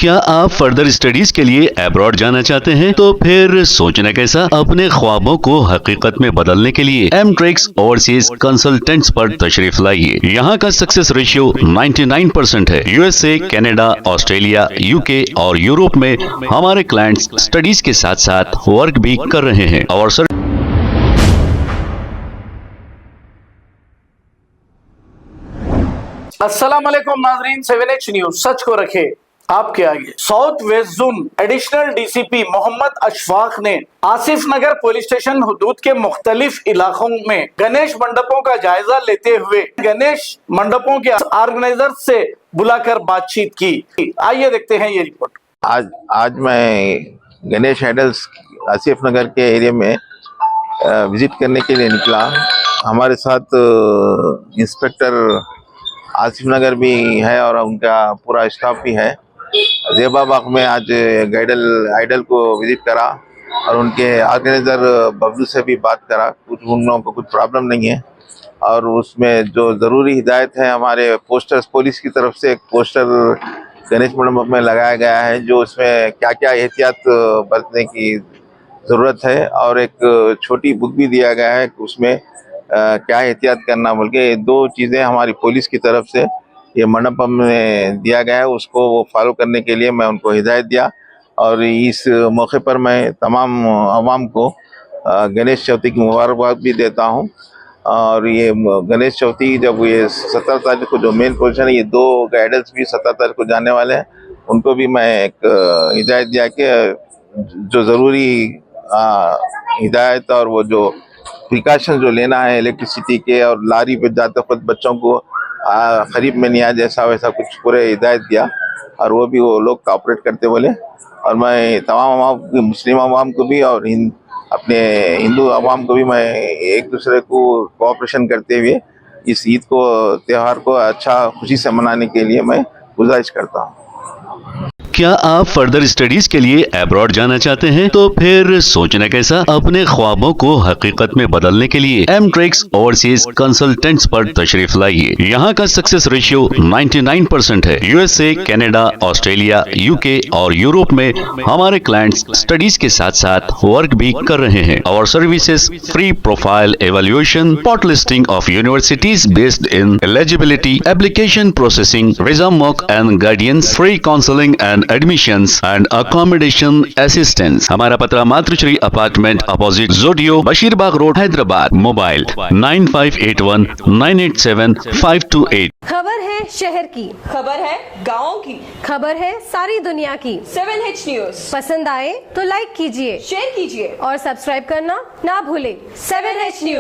क्या आप further studies के लिए अब्रॉड जाना चाहते हैं? तो फिर सोचना कैसा, अपने ख्वाबों को हकीकत में बदलने के लिए एमट्रिक्स ओवरसीज कंसल्टेंट्स पर तशरीफ लाइए। यहाँ का सक्सेस रेशियो 99% है। यूएसए, कनाडा, ऑस्ट्रेलिया, यूके और यूरोप में हमारे क्लाइंट्स स्टडीज के साथ साथ वर्क भी कर रहे हैं और अस्सलाम वालेकुम नाजरीन, 7H न्यूज सच को रखे आपके आगे। South west zone additional DCP Mohammad Ashfaq ने आसिफ नगर पुलिस स्टेशन हुदूद के मुख्तलिफ इलाकों में गणेश मंडपों का जायजा लेते हुए गणेश मंडपों के ऑर्गेनाइजर से बुलाकर बातचीत की। आइए देखते हैं ये रिपोर्ट। आज मैं गणेश आइडल्स आसिफ नगर के एरिया में विजिट करने के लिए निकला। हमारे साथ इंस्पेक्टर आसिफ नगर भी है और उनका पूरा स्टाफ भी है। जेबा बाग में आज आइडल को विजिट करा और उनके ऑर्गेनाइजर बबलू से भी बात करा। कुछ उन लोगों को कुछ प्रॉब्लम नहीं है और उसमें जो ज़रूरी हिदायत है, हमारे पोस्टर्स पुलिस की तरफ से एक पोस्टर गणेश मंडप में लगाया गया है जो उसमें क्या क्या एहतियात बरतने की ज़रूरत है और एक छोटी बुक भी दिया गया है उसमें क्या एहतियात करना बोल के। दो चीज़ें हमारी पुलिस की तरफ से ये मंडप में दिया गया है, उसको वो फॉलो करने के लिए मैं उनको हिदायत दिया। और इस मौके पर मैं तमाम आवाम को गणेश चौथी की मुबारकबाद भी देता हूँ। और ये गणेश चौथी जब ये 17 तारीख को जो मेन पोजीशन है, ये दो गाइडल्स भी 17 तारीख को जाने वाले हैं, उनको भी मैं एक हिदायत दिया कि जो ज़रूरी हिदायत और वो जो प्रिकॉशन जो लेना है इलेक्ट्रिसिटी के और लारी पे जाते वक्त बच्चों को करीब में नहीं आ जैसा वैसा कुछ पूरे हिदायत दिया और वो लोग कोऑपरेट करते बोले। और मैं तमाम आवाम, मुस्लिम आवाम को भी और अपने हिंदू आवाम को भी मैं एक दूसरे को कोऑपरेशन करते हुए इस ईद को त्यौहार को अच्छा खुशी से मनाने के लिए मैं गुजारिश करता हूँ। क्या आप फर्दर स्टडीज के लिए अब्रॉड जाना चाहते हैं? तो फिर सोचना कैसा, अपने ख्वाबों को हकीकत में बदलने के लिए एमट्रिक्स ओवरसीज कंसल्टेंट्स पर तशरीफ लाइए। यहाँ का सक्सेस रेशियो 99% है। यूएसए, कनाडा, ऑस्ट्रेलिया, यूके और यूरोप में हमारे क्लाइंट्स स्टडीज के साथ साथ वर्क भी कर रहे हैं और services free profile evaluation, spot listing of universities based in eligibility, application processing, visa mock and guidance, free counselling and admissions and accommodation assistance. हमारा पता मातृश्री अपार्टमेंट अपोजिट जोडियो, बशीरबाग रोड, हैदराबाद। मोबाइल 9581 987 528। खबर है शहर की, खबर है गाँव की, खबर है सारी दुनिया की। 7H न्यूज पसंद आए तो लाइक कीजिए, शेयर कीजिए और सब्सक्राइब करना ना भूले। 7H news.